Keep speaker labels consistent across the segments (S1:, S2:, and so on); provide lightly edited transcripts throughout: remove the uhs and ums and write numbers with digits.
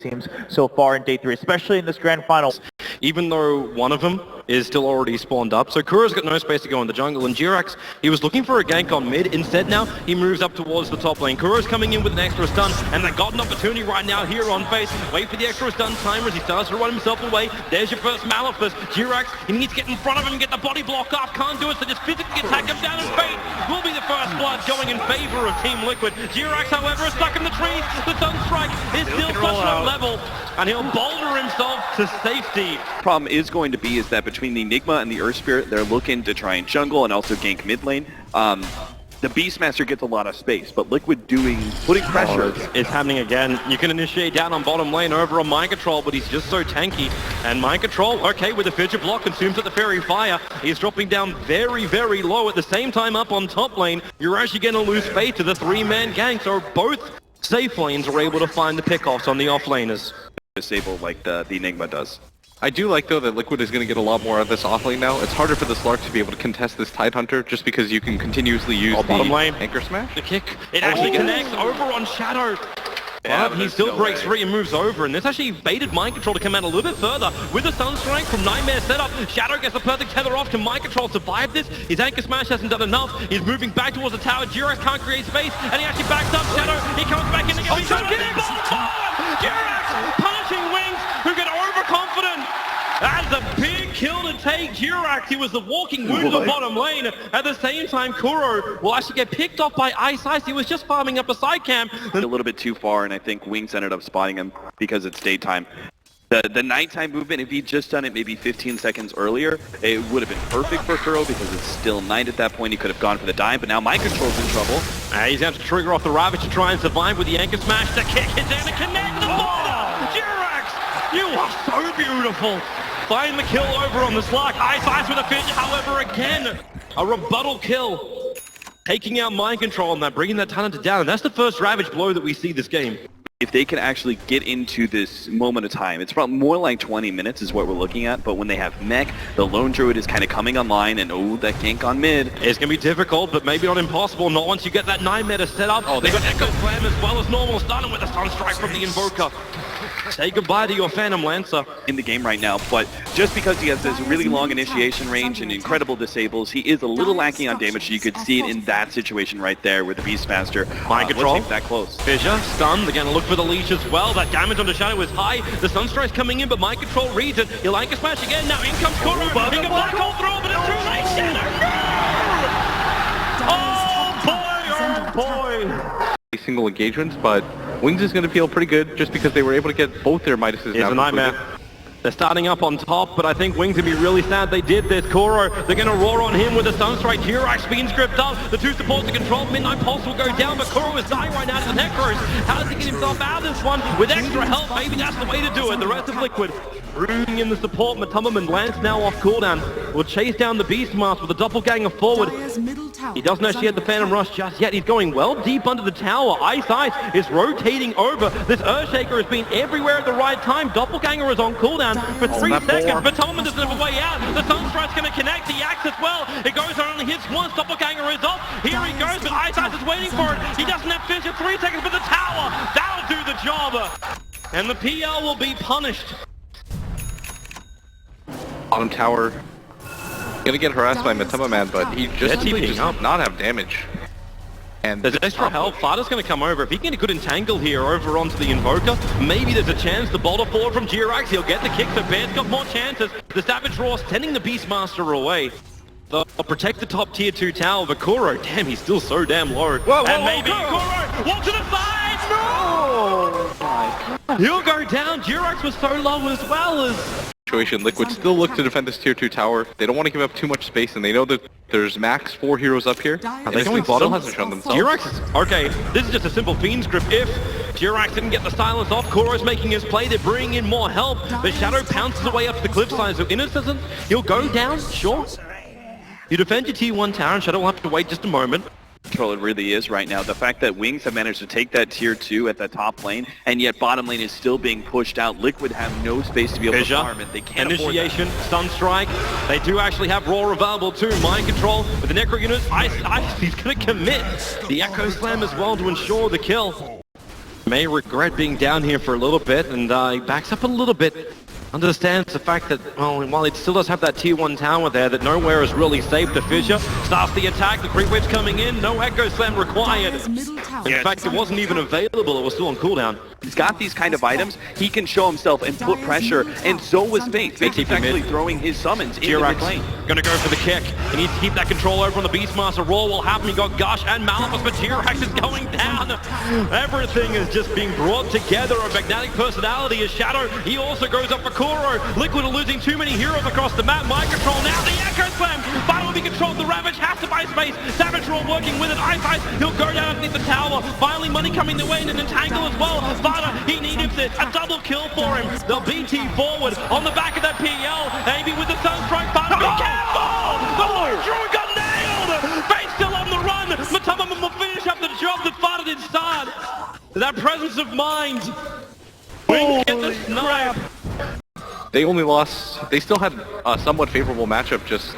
S1: teams so far in day 3, especially in this grand final.
S2: Even though one of them is still already spawned up. So Kuro's got no space to go in the jungle, and Jirax, he was looking for a gank on mid. Instead now, he moves up towards the top lane. Kuro's coming in with an extra stun, and they got an opportunity right now here on base. Wait for the extra stun timer as he starts to run himself away. There's your first Malefice. Jirax, he needs to get in front of him and get the body block off. Can't do it, so just physically attack him down, and Fate will be the first blood going in favor of Team Liquid. Jirax, however, is stuck in the trees. The Sunstrike is still such a level, and he'll boulder himself to safety.
S3: Problem is going to be is that between the Enigma and the Earth Spirit, they're looking to try and jungle and also gank mid lane. The Beastmaster gets a lot of space, but Liquid putting pressure.
S2: It's happening again. You can initiate down on bottom lane over on Mind Control, but he's just so tanky. And Mind Control, okay, with the Fidget Block, consumes at the Fairy Fire. He's dropping down very, very low. At the same time, up on top lane, you're actually going to lose Fate to the 3-man gang. So both safe lanes are able to find the pickoffs on the off laners.
S3: Disable like the Enigma does.
S4: I do like, though, that Liquid is going to get a lot more of this off lane now. It's harder for the Slark to be able to contest this Tidehunter just because you can continuously use the
S2: bottom lane
S4: Anchor Smash.
S2: The kick, it actually connects over on Shadow.
S3: Yeah,
S2: but he still breaks free and moves over, and this actually baited Mind Control to come out a little bit further with a Sunstrike from Nightmare setup. Shadow gets the perfect tether off. Can Mind Control survive this? His Anchor Smash hasn't done enough. He's moving back towards the tower. Jirax can't create space, and he actually backs up Shadow. He comes back in again. Jirax punishing Wings, who get overconfident. That's a big kill to take. Jirax, he was the walking wound on bottom lane. At the same time, Kuro will actually get picked off by Ice. He was just farming up a side camp.
S3: A little bit too far, and I think Wings ended up spotting him because it's daytime. The nighttime movement, if he'd just done it maybe 15 seconds earlier, it would have been perfect for Kuro because it's still night at that point. He could have gone for the dive, but now Mind Control's in trouble.
S2: He's going to trigger off the Ravage to try and survive with the Anchor Smash. The kick is in to connect the ball. Jirax, you are so beautiful. Find the kill over on the Slark. Ice with a fish, however, again, a rebuttal kill. Taking out Mind Control on that, bringing that Tidehunter down. And that's the first Ravage blow that we see this game.
S3: If they can actually get into this moment of time, it's probably more like 20 minutes is what we're looking at, but when they have Mech, the Lone Druid is kind of coming online, and oh, that gank on mid.
S2: It's going to be difficult, but maybe not impossible. Not once you get that 9-meta set up. Oh, they got Echo Slam as well as normal, starting with a Sunstrike from the Invoker. Say goodbye to your Phantom Lancer.
S3: In the game right now, but just because he has this really long initiation range and incredible disables, he is a little lacking on damage, so you could see it in that situation right there with the Beastmaster.
S2: Mind Control.
S3: That close.
S2: Fissure, stunned. They're going to look for the leash as well. That damage on the Shadow is high. The Sunstrike's coming in, but Mind Control reads it. He'll Anchor Smash again. Now in comes Kuro. He can black hole through, but it's too late. Shadow, no! Oh boy!
S4: Single engagements, but Wings is going to feel pretty good just because they were able to get both their Midases.
S2: Here's a Nightmare. They're starting up on top, but I think Wings will be really sad they did this. Kuro, they're going to roar on him with a Sunstrike. Jirax being script up. The two supports are controlled. Midnight Pulse will go down, but Kuro is dying right now to the Necros. How does he get himself out of this one? With extra help, maybe that's the way to do it. The rest of Liquid bringing in the support. Matumum and Lance now off cooldown. Will chase down the Beastmaster with a doppelganger forward. He doesn't actually have the Phantom Rush just yet. He's going well deep under the tower. Ice is rotating over. This Earthshaker has been everywhere at the right time. Doppelganger is on cooldown for 3 seconds. But Matumum doesn't have a way out. The Sunstrike's going to connect the axe as well. It goes on, only hits once. Doppelganger is off. Here he goes, but Ice is waiting for it. He doesn't have Fissure. 3 seconds, but the tower, that'll do the job. And the PL will be punished.
S4: Bottom tower. Gonna get harassed by Matumum Man, but he just simply does not have damage. And
S2: there's extra help. Fada's going to come over. If he can get a good entangle here over onto the Invoker, maybe there's a chance. The boulder forward from Jirax, he'll get the kick. So Bear's got more chances. The Savage Roar sending the Beastmaster away. They'll protect the top tier 2 tower, but Kuro, damn, he's still so damn low. And maybe Kuro, walk to the side! No! He'll go down. Jirax was so low as well as...
S4: Liquid still look to defend this tier 2 tower. They don't want to give up too much space, and they know that there's max 4 heroes up here.
S2: Are they going bottom?
S4: Hasn't shown themselves.
S2: Jirax, okay, this is just a simple Fiend script. If Jirax didn't get the silence off, Kuro's making his play. They're bringing in more help. The Shadow pounces away up to the cliffside, so Innocent, he'll go down, sure. You defend your tier 1 tower, and Shadow will have to wait just a moment.
S3: Control it really is right now. The fact that Wings have managed to take that tier 2 at the top lane, and yet bottom lane is still being pushed out. Liquid have no space to be able to farm it. They can't
S2: Initiation, Sunstrike. They do actually have Roar available too. Mind Control with the Necro units. Ice, he's going to commit the Echo Slam as well to ensure the kill. may regret being down here for a little bit, and he backs up a little bit. Understands the fact that, well, while it still does have that tier 1 tower there, that nowhere is really safe. The Fissure starts the attack, the creep wave coming in, no Echo Slam required. In fact, it wasn't even available, it was still on cooldown.
S3: He's got these kind of items, he can show himself and put pressure, and so was Fate. Fate's actually throwing his summons into the mid lane.
S2: Gonna go for the kick. He needs to keep that control over on the Beastmaster. Roar will happen. He got Gush and Malphus, but T-Rex is going down. Everything is just being brought together. A magnetic personality is Shadow. He also goes up for Kuro. Liquid are losing too many heroes across the map. Mind control now. The Echo Slam. Final will be controlled. The Ravage has to buy space. Savage Roar working with it. Ice. He'll go down underneath the tower. Finally, money coming their way in an entangle as well. Vada, he needs it. A double kill for him. They'll BT forward on the back of that PL. Maybe with the Sunstrike. Vada, be careful! The Lord Druid got nailed! Fate's still on the run. Matama will finish up the job that Vada did start. That presence of mind. Wings get the snipe.
S4: They only lost, they still had a somewhat favorable matchup just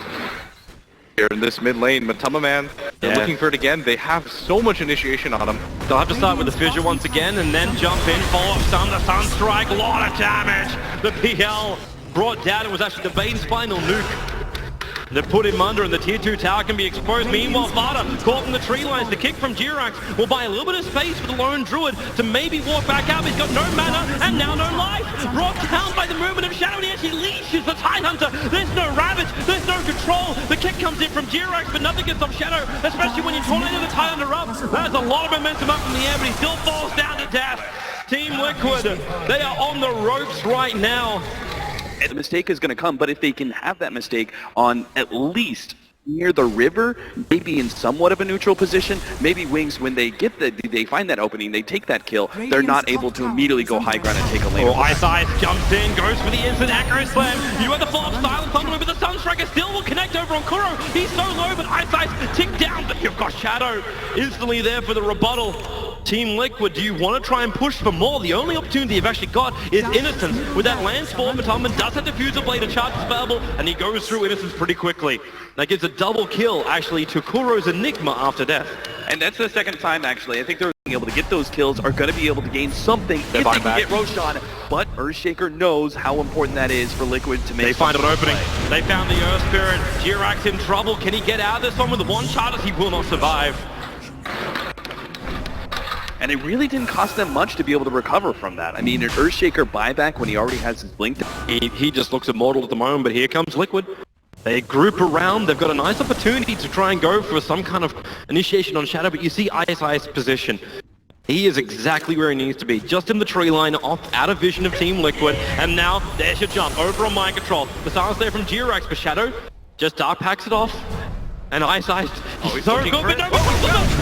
S4: here in this mid lane. Matama Man, they're looking for it again. They have so much initiation on them.
S2: They'll have to start with the Fissure once again and then jump in, follow up the Sunstrike, a lot of damage. The PL brought down, it was actually the Bane's final nuke. They put him under and the tier 2 tower can be exposed. Meanwhile, Vada caught in the tree lines. The kick from Jirax will buy a little bit of space for the lone druid to maybe walk back out. He's got no mana and now no life. Brought down by the movement of Shadow, and he actually leashes the Tidehunter. There's no Ravage, there's no control. The kick comes in from Jirax, but nothing gets off Shadow, especially when you tornado the Tidehunter up. There's a lot of momentum up in the air, but he still falls down to death. Team Liquid, they are on the ropes right now.
S3: And the mistake is going to come, but if they can have that mistake on at least near the river, maybe in somewhat of a neutral position, maybe Wings, when they get they find that opening, they take that kill, they're not able to immediately go high ground and take a lane.
S2: Ice jumps in, goes for the instant Echo Slam. You have the follow-up Silent Thunder, but the Sunstriker still will connect over on Kuro. He's so low, but Ice ticked down, but you've got Shadow instantly there for the rebuttal. Team Liquid, do you want to try and push for more? The only opportunity you've actually got is Innocence. With that Landspawn, Matama does have Diffuser Blade, a charge spellable, and he goes through Innocence pretty quickly. That gives a double kill, actually, to Kuro's Enigma after death.
S3: And that's the second time, actually. I think they're being able to get those kills, are going to be able to gain something if they can get Roshan. But Earthshaker knows how important that is for Liquid to make.
S2: They find an opening. They found the Earth Spirit. Jirax in trouble. Can he get out of this one with the one shot? He will not survive.
S3: And it really didn't cost them much to be able to recover from that. I mean, an Earthshaker buyback when he already has his blink.
S2: He just looks immortal at the moment, but here comes Liquid. They group around. They've got a nice opportunity to try and go for some kind of initiation on Shadow, but you see Ice's position. He is exactly where he needs to be, just in the tree line, off out of vision of Team Liquid. And now there's your jump over on mind control. The silence there from Jirax, but Shadow just dark packs it off. And Ice, he's so good, but no,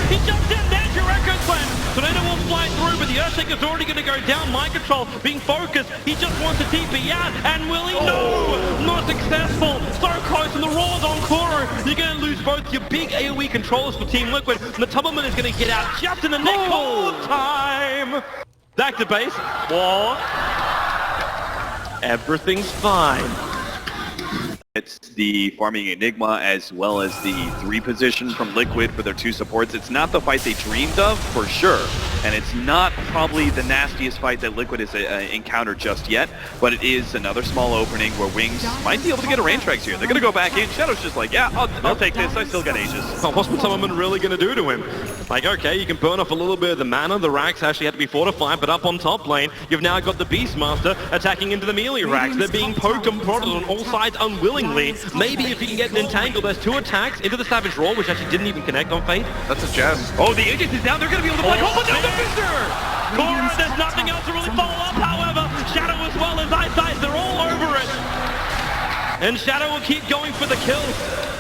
S2: he jumped in, there's your Echo Slam. Tornado will fly through, but the Earthshaker's already going to go down. Mind control, being focused, he just wants to TP out, and will he? No! Not successful, so close, and the Roar's on Kuro. You're going to lose both your big AoE controllers for Team Liquid, and the Tumbleman is going to get out just in the nick of time. Back to base, wall. Everything's fine.
S3: It's the farming Enigma as well as the 3 position from Liquid for their 2 supports. It's not the fight they dreamed of, for sure. And it's not probably the nastiest fight that Liquid has encountered just yet, but it is another small opening where Wings might be able to get a Raintrax here. They're going to go back in. Shadow's just like, yeah, I'll take this. I still got Aegis.
S2: What's Matama really going to do to him? Like, okay, you can burn off a little bit of the mana. The racks actually had to be fortified, but up on top lane, you've now got the Beastmaster attacking into the melee racks. They're being poked and prodded on all sides unwillingly. Maybe if you can get an entangle, there's 2 attacks into the Savage Roar, which actually didn't even connect on Fate.
S4: That's a gem.
S3: Oh, the Aegis is down. They're going to be able to play. Oh, down the Fissure!
S2: Kuro, there's nothing else to really follow up, however. Shadow as well as Ice, they're all over it. And Shadow will keep going for the kills.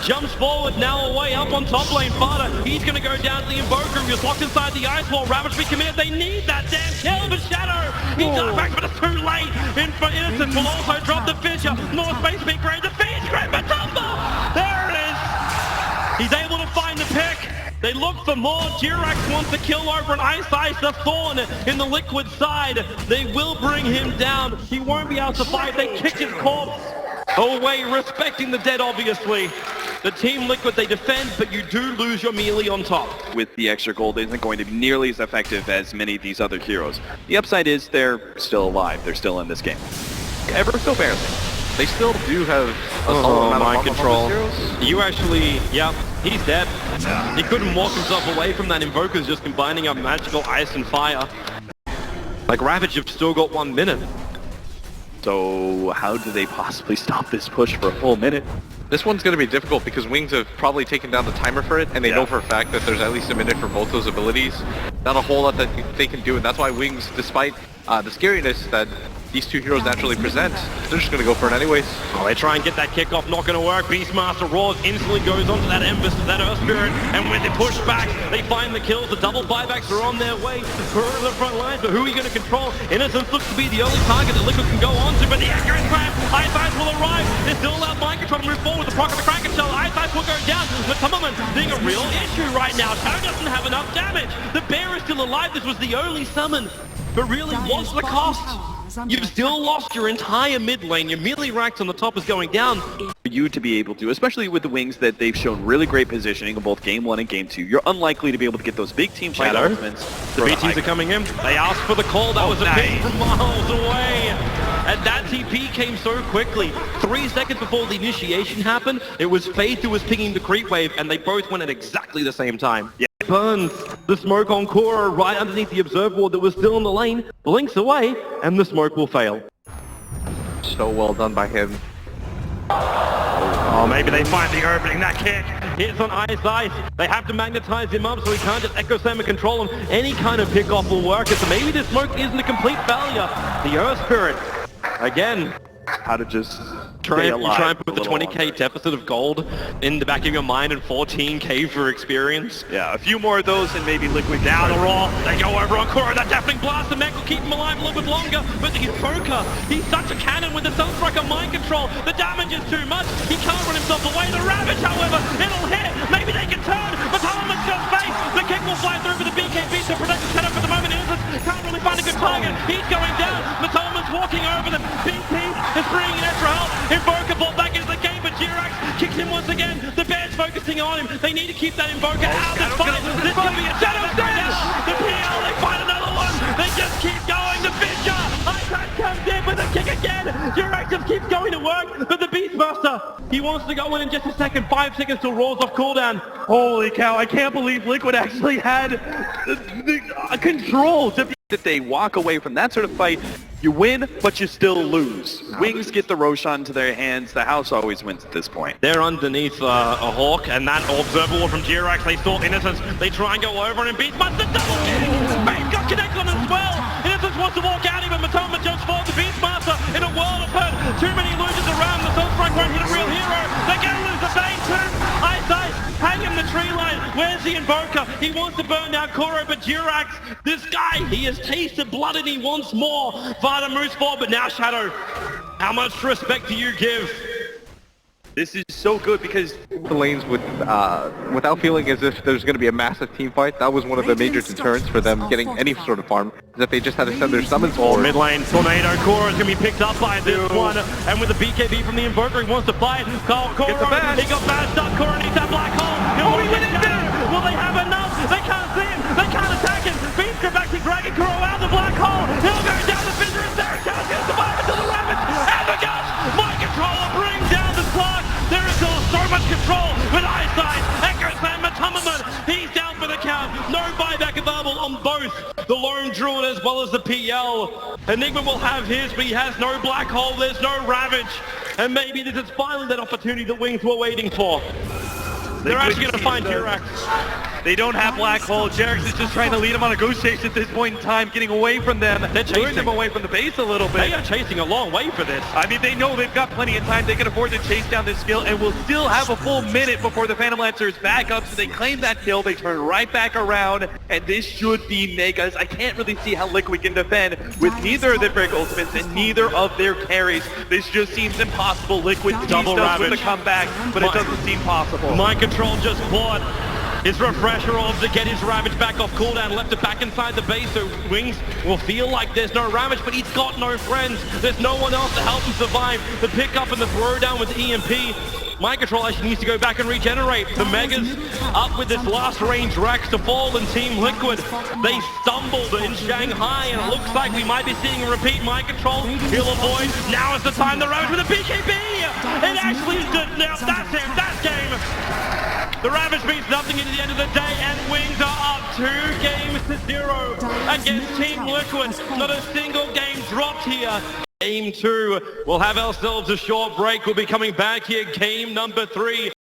S2: Jumps forward, now away up on top lane. Vada, he's going to go down to the Invoker. He was locked inside the Ice Wall. Ravage be committed. They need that damn kill, but Shadow, he got back, but it's too late. In for Innocence will also drop the Fissure. More space being created. The Feed's great, but there it is. He's able to find the pick. They look for more. Jirax wants to kill over an Ice, the Thorn in the Liquid side. They will bring him down. He won't be able to fight. They kick his corpse away, respecting the dead, obviously. The Team Liquid, they defend, but you do lose your melee on top.
S3: With the extra gold isn't going to be nearly as effective as many of these other heroes. The upside is they're still alive. They're still in this game.
S4: Ever so barely. They still do have a solid amount of
S2: mind control.
S4: heroes.
S2: You actually, yeah, he's dead. He couldn't walk himself away from that. Invoker's just combining up magical ice and fire. Like Ravage have still got 1 minute.
S3: So how do they possibly stop this push for a full minute?
S4: This one's going to be difficult because Wings have probably taken down the timer for it, and they know for a fact that there's at least a minute for both those abilities. Not a whole lot that they can do, and that's why Wings, despite the scariness that these two heroes naturally present, they're just going to go for it anyways.
S2: Oh, they try and get that kickoff, not going to work. Beastmaster roars, instantly goes onto that Embers, that Earth Spirit, and when they push back, they find the kills. The double buybacks are on their way. Kuro in the front lines, but who are you going to control? Innocence looks to be the only target that Liquid can go on to, but the accurate trap, Ice Ice will arrive. They still allow Micah trying to move forward with the proc of the Kraken Shell. Ice Ice will go down, but Tummelman being a real issue right now. Shadow doesn't have enough damage. The bear is still alive. This was the only summon, but really, what's the cost? You've still lost your entire mid lane. Your melee racks on the top is going down.
S3: For you to be able to, especially with the Wings that they've shown really great positioning in both Game 1 and Game 2, you're unlikely to be able to get those big team fight ultimates.
S2: The BTs are coming in. They asked for the call. That was a ping from miles away. And that TP came so quickly. 3 seconds before the initiation happened, it was Faith who was pinging the creep wave, and they both went at exactly the same time. Yeah. Burns the smoke on Kuro right underneath the observe ward that was still in the lane, blinks away, and the smoke will fail.
S4: So well done by him.
S2: Oh, maybe they find the opening. That kick hits on Ice. They have to magnetize him up so he can't just Echo Slam and control him. Any kind of pickoff will work, so maybe this smoke isn't a complete failure. The Earth Spirit, again,
S3: How to just
S2: try and put the 20k deficit of gold in the back of your mind and 14k for experience.
S3: Yeah, a few more of those and maybe Liquid
S2: Down the roll, they go over on Kuro, that deafening blast, the mech will keep him alive a little bit longer, but the Invoker, he's such a cannon with the Sunstriker mind control, the damage is too much, he can't run himself away, the Ravage, however, it'll hit, maybe they can turn, but Solomon's got face, the kick will fly through, but the BKB to protect the setup for the moment, Innocence can't really find a good target, he's going down, Matoloman's walking over them, BT is bringing in extra help, Invoker ball back into the game, but Jirax kicks him once again, the Bears focusing on him, they need to keep that Invoker out of this fight, this could be a shadow right now, the PL, they find another one, they just keep going, the Fisher, Ice comes in with a kick again, Jirax just keeps going to work, but the Beastmaster, he wants to go in just a second, 5 seconds till Roars off cooldown. Holy cow, I can't believe Liquid actually had control to
S3: that they walk away from that sort of fight. You win, but you still lose. Wings get the Roshan to their hands. The house always wins at this point.
S2: They're underneath a Hawk, and that observer from Jirax, they saw Innocence. They try and go over and Beastmaster double kick! Bane got connected on as well! Innocence wants to walk out, even Matoma jumps forward to Beastmaster in a world of hurt. Too many illusions around, the Sunstrike won't hit a real hero. They're gonna lose the Bane too! Ice, hang him the tree line. Where's the Invoker? He wants to burn down Kuro, but Jirax, this guy, he has tasted blood and he wants more. Vada moves forward, but now Shadow, how much respect do you give?
S3: This is so good because
S4: The lanes without feeling as if there's going to be a massive team fight, that was one of the major deterrents for them getting any sort of farm, is that they just had to send their summons forward.
S2: Mid lane, Tornado, Kuro is going to be picked up by this one, and with the BKB from the Invoker, he wants to fight. Kuro, he got bashed up, Kuro needs that black hole. He went in there. Will they have enough? They can't see him, they can't attack him. Beastgrip actually dragging Kuro out the black hole. He'll go down, the Fissure is there, can't get survive until the Ravage, and the Guts, my controller brings down the clock. There is still so much control with Eyesight, Echo Slam, Matamaman, he's down for the count. No buyback available on both the Lone Druid as well as the PL. Enigma will have his, but he has no black hole, there's no Ravage. And maybe this is finally that opportunity the Wings were waiting for. They're actually going to find Jirax.
S5: They don't have black hole. Jirax is just trying to lead them on a ghost chase at this point in time, getting away from them.
S2: They're
S5: luring them away from the base a little bit.
S2: They are chasing a long way for this.
S5: I mean, they know they've got plenty of time. They can afford to chase down this kill, and will still have a full minute before the Phantom Lancer is back up. So they claim that kill. They turn right back around, and this should be megas. I can't really see how Liquid can defend with neither of their break ultimates and neither of their carries. This just seems impossible. Liquid
S2: Double
S5: teased us with
S2: Ravage.
S5: a comeback, but it doesn't seem possible.
S2: Mind control just bought. His refresher off to get his Ravage back off cooldown, left it back inside the base, so Wings will feel like there's no Ravage, but he's got no friends. There's no one else to help him survive. The pick up and the throwdown with EMP. Mind Control actually needs to go back and regenerate. The Megas up with this last range Rax to fall, and Team Liquid, they stumbled in Shanghai, and it looks like we might be seeing a repeat. Mind Control, he'll avoid. Now is the time, the Ravage with a BKB! It actually is good. Now that's him, that's game! The Ravage means nothing at the end of the day, and Wings are up 2-0 against Team Liquid. Not a single game dropped here. Game 2, we'll have ourselves a short break. We'll be coming back here, game number 3.